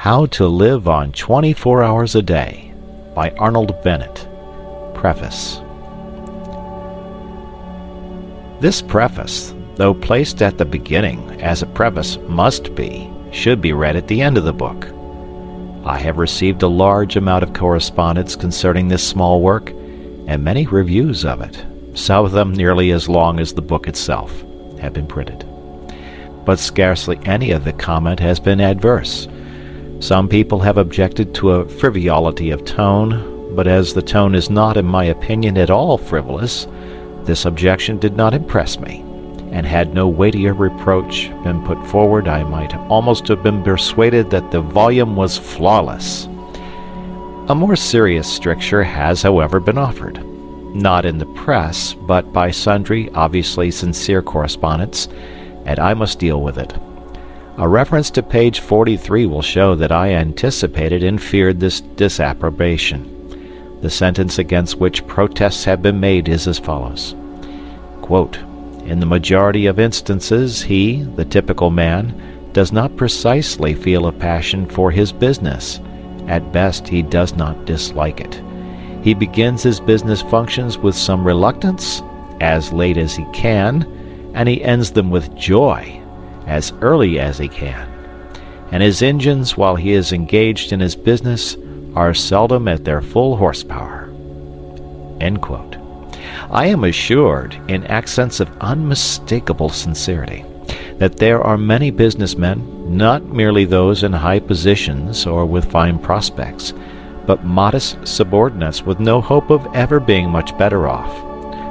How to Live on 24 Hours a Day by Arnold Bennett. Preface. This preface, though placed at the beginning, as a preface must be, should be read at the end of the book. I have received a large amount of correspondence concerning this small work, and many reviews of it, some of them nearly as long as the book itself, have been printed. But scarcely any of the comment has been adverse. Some people have objected to a frivolity of tone, but as the tone is not, in my opinion, at all frivolous, this objection did not impress me, and had no weightier reproach been put forward, I might almost have been persuaded that the volume was flawless. A more serious stricture has, however, been offered, not in the press, but by sundry obviously sincere correspondents, and I must deal with it. A reference to page 43 will show that I anticipated and feared this disapprobation. The sentence against which protests have been made is as follows. Quote, "In the majority of instances, he, the typical man, does not precisely feel a passion for his business. At best, he does not dislike it. He begins his business functions with some reluctance, as late as he can, and he ends them with joy, as early as he can. And his engines, while he is engaged in his business, are seldom at their full horsepower." End quote. I am assured, in accents of unmistakable sincerity, that there are many businessmen, not merely those in high positions or with fine prospects, but modest subordinates with no hope of ever being much better off,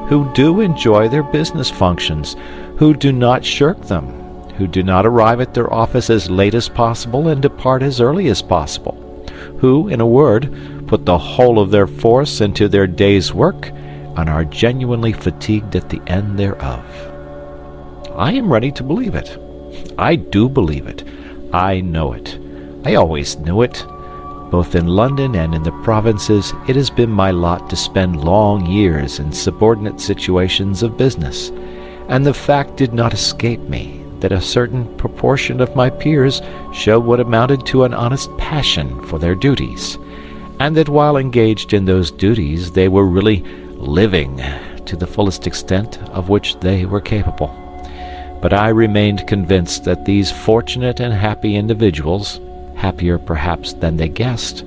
who do enjoy their business functions, who do not shirk them, who do not arrive at their office as late as possible and depart as early as possible, who, in a word, put the whole of their force into their day's work and are genuinely fatigued at the end thereof. I am ready to believe it. I do believe it. I know it. I always knew it. Both in London and in the provinces, it has been my lot to spend long years in subordinate situations of business, and the fact did not escape me that a certain proportion of my peers showed what amounted to an honest passion for their duties, and that while engaged in those duties they were really living to the fullest extent of which they were capable. But I remained convinced that these fortunate and happy individuals, happier perhaps than they guessed,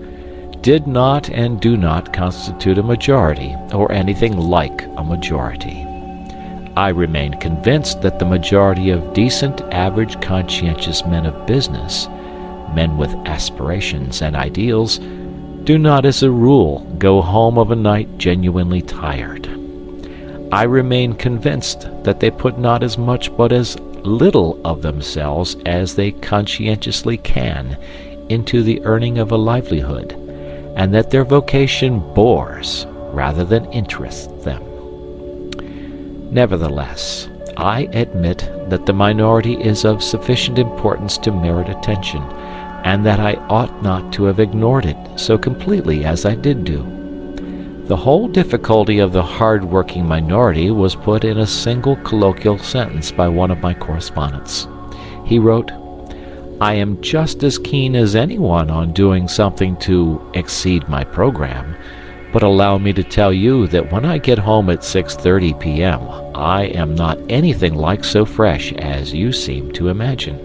did not and do not constitute a majority or anything like a majority. I remained convinced that the majority of decent, average, conscientious men of business, men with aspirations and ideals, do not as a rule go home of a night genuinely tired. I remain convinced that they put not as much but as little of themselves as they conscientiously can into the earning of a livelihood, and that their vocation bores rather than interests them. Nevertheless, I admit that the minority is of sufficient importance to merit attention, and that I ought not to have ignored it so completely as I did do. The whole difficulty of the hard-working minority was put in a single colloquial sentence by one of my correspondents. He wrote, "I am just as keen as anyone on doing something to exceed my program, but allow me to tell you that when I get home at 6:30 p.m., I am not anything like so fresh as you seem to imagine."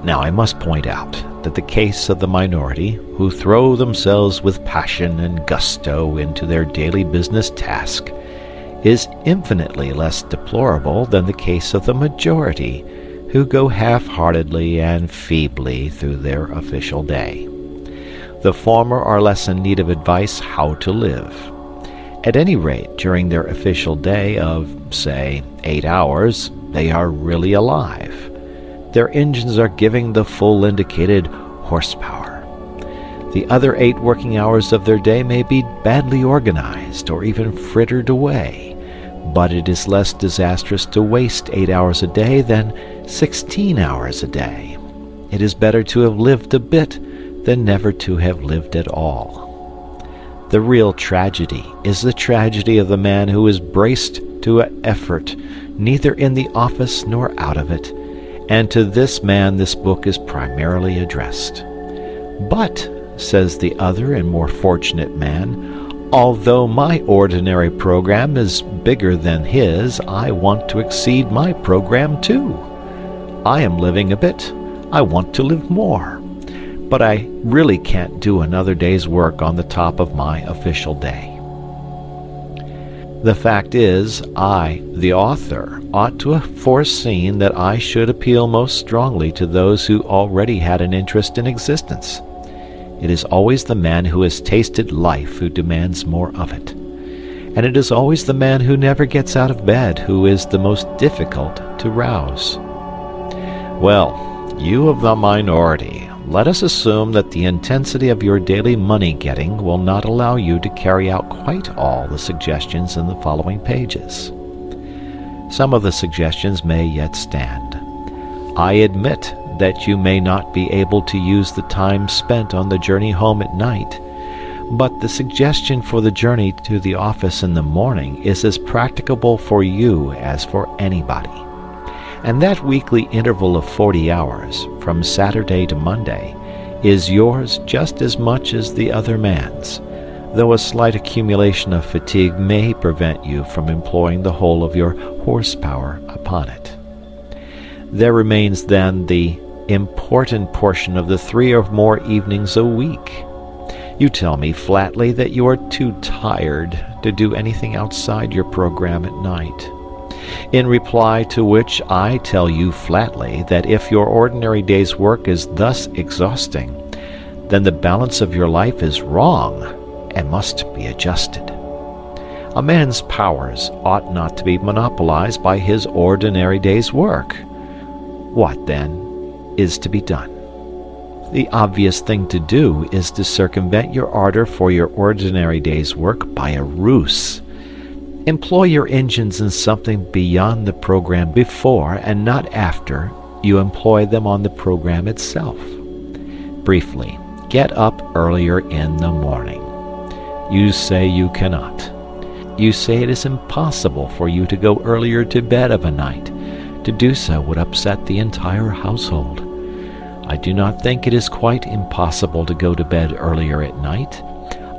Now I must point out that the case of the minority, who throw themselves with passion and gusto into their daily business task, is infinitely less deplorable than the case of the majority, who go half-heartedly and feebly through their official day. The former are less in need of advice how to live. At any rate, during their official day of, say, 8 hours, they are really alive. Their engines are giving the full indicated horsepower. The other 8 working hours of their day may be badly organized or even frittered away, but it is less disastrous to waste 8 hours a day than 16 hours a day. It is better to have lived a bit than never to have lived at all. The real tragedy is the tragedy of the man who is braced to effort neither in the office nor out of it, and to this man this book is primarily addressed. But, says the other and more fortunate man, although my ordinary program is bigger than his, I want to exceed my program too. I am living a bit. I want to live more. But I really can't do another day's work on the top of my official day. The fact is, I, the author, ought to have foreseen that I should appeal most strongly to those who already had an interest in existence. It is always the man who has tasted life who demands more of it. And it is always the man who never gets out of bed who is the most difficult to rouse. Well, you of the minority, let us assume that the intensity of your daily money-getting will not allow you to carry out quite all the suggestions in the following pages. Some of the suggestions may yet stand. I admit that you may not be able to use the time spent on the journey home at night, but the suggestion for the journey to the office in the morning is as practicable for you as for anybody. And that weekly interval of 40 hours, from Saturday to Monday, is yours just as much as the other man's, though a slight accumulation of fatigue may prevent you from employing the whole of your horsepower upon it. There remains then the important portion of the 3 or more evenings a week. You tell me flatly that you are too tired to do anything outside your program at night. In reply to which I tell you flatly that if your ordinary day's work is thus exhausting, then the balance of your life is wrong and must be adjusted. A man's powers ought not to be monopolized by his ordinary day's work. What, then, is to be done? The obvious thing to do is to circumvent your ardor for your ordinary day's work by a ruse. Employ your engines in something beyond the program before and not after you employ them on the program itself. Briefly, get up earlier in the morning. You say you cannot. You say it is impossible for you to go earlier to bed of a night. To do so would upset the entire household. I do not think it is quite impossible to go to bed earlier at night.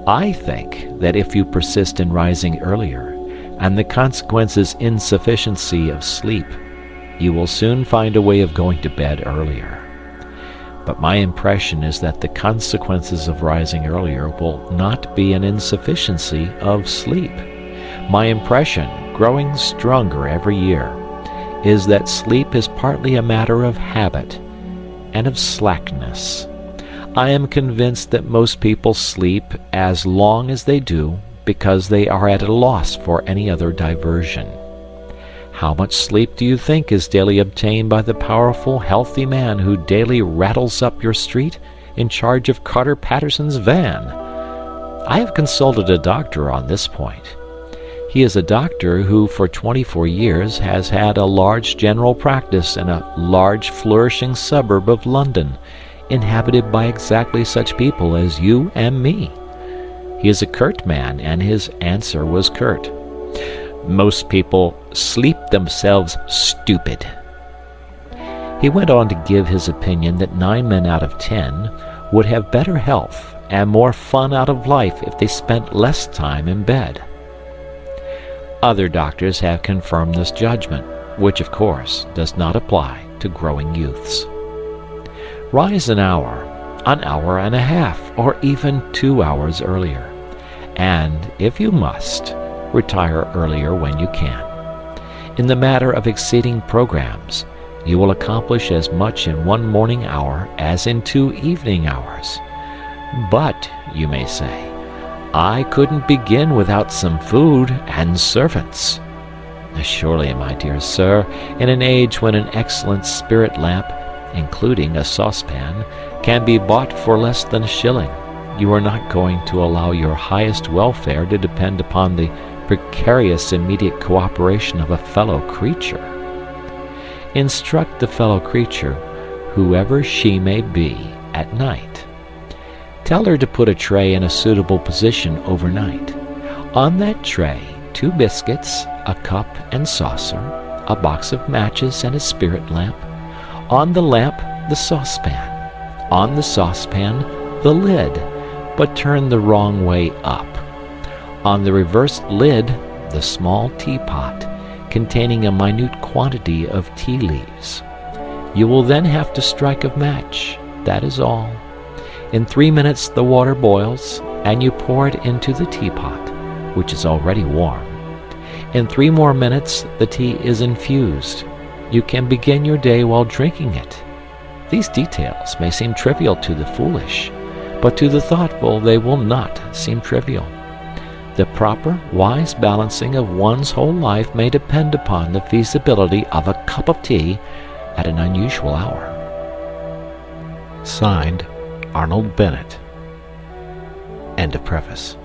I think that if you persist in rising earlier, and the consequence is insufficiency of sleep, you will soon find a way of going to bed earlier. But my impression is that the consequences of rising earlier will not be an insufficiency of sleep. My impression, growing stronger every year, is that sleep is partly a matter of habit and of slackness. I am convinced that most people sleep as long as they do because they are at a loss for any other diversion. How much sleep do you think is daily obtained by the powerful, healthy man who daily rattles up your street in charge of Carter Patterson's van? I have consulted a doctor on this point. He is a doctor who for 24 years has had a large general practice in a large flourishing suburb of London, inhabited by exactly such people as you and me. He is a curt man, and his answer was curt. Most people sleep themselves stupid. He went on to give his opinion that 9 men out of 10 would have better health and more fun out of life if they spent less time in bed. Other doctors have confirmed this judgment, which of course does not apply to growing youths. Rise an hour and a half, or even 2 hours earlier, and, if you must, retire earlier when you can. In the matter of exceeding programs, you will accomplish as much in 1 morning hour as in 2 evening hours. But, you may say, I couldn't begin without some food and servants. Surely, my dear sir, in an age when an excellent spirit lamp, including a saucepan, can be bought for less than a shilling, you are not going to allow your highest welfare to depend upon the precarious immediate cooperation of a fellow creature. Instruct the fellow creature, whoever she may be, at night. Tell her to put a tray in a suitable position overnight. On that tray, 2 biscuits, a cup and saucer, a box of matches and a spirit lamp, On the lamp, the saucepan. On the saucepan, the lid, but turned the wrong way up. On the reversed lid, the small teapot, containing a minute quantity of tea leaves. You will then have to strike a match, that is all. In 3 minutes the water boils, and you pour it into the teapot, which is already warm. In 3 more minutes the tea is infused. You can begin your day while drinking it. These details may seem trivial to the foolish, but to the thoughtful they will not seem trivial. The proper, wise balancing of one's whole life may depend upon the feasibility of a cup of tea at an unusual hour. Signed, Arnold Bennett. End of preface.